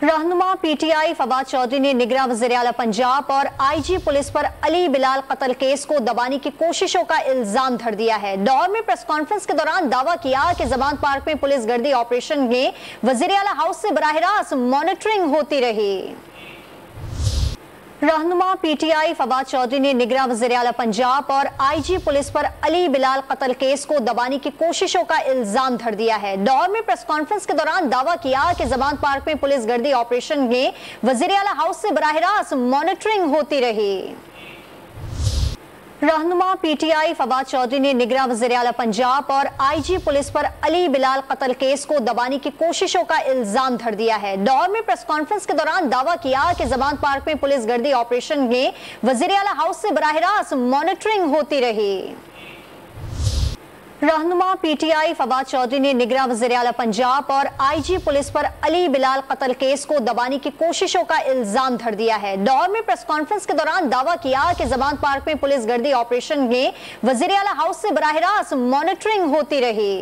रहनुमा पीटीआई फवाद चौधरी ने निगरां वज़ीर आला पंजाब और आईजी पुलिस पर अली बिलाल कत्ल केस को दबाने की कोशिशों का इल्जाम धर दिया है। दौर में प्रेस कॉन्फ्रेंस के दौरान दावा किया कि जमान पार्क में पुलिस गर्दी ऑपरेशन में वज़ीर आला हाउस से बराह रास्त मॉनिटरिंग होती रही। रहनुमा पीटीआई फवाद चौधरी ने निगरां वज़ीर आला पंजाब और आईजी पुलिस पर अली बिलाल कत्ल केस को दबाने की कोशिशों का इल्जाम धर दिया है। दौर में प्रेस कॉन्फ्रेंस के दौरान दावा किया कि जमान पार्क में पुलिस गर्दी ऑपरेशन में वज़ीर आला हाउस से बराह रास्त मॉनिटरिंग होती रही। रहनुमा पीटीआई फवाद चौधरी ने निगरां वज़ीर आला पंजाब और आईजी पुलिस पर अली बिलाल कत्ल केस को दबाने की कोशिशों का इल्जाम धर दिया है। दौर में प्रेस कॉन्फ्रेंस के दौरान दावा किया कि जमान पार्क में पुलिस गर्दी ऑपरेशन में वज़ीर आला हाउस से बराह रास्त मॉनिटरिंग होती रही। रहनुमा पीटीआई फवाद चौधरी ने निगरां वज़ीर आला पंजाब और आईजी पुलिस पर अली बिलाल कत्ल केस को दबाने की कोशिशों का इल्जाम धर दिया है। दौर में प्रेस कॉन्फ्रेंस के दौरान दावा किया कि जमान पार्क में पुलिस गर्दी ऑपरेशन में वज़ीर आला हाउस से बराह रास्त मॉनिटरिंग होती रही।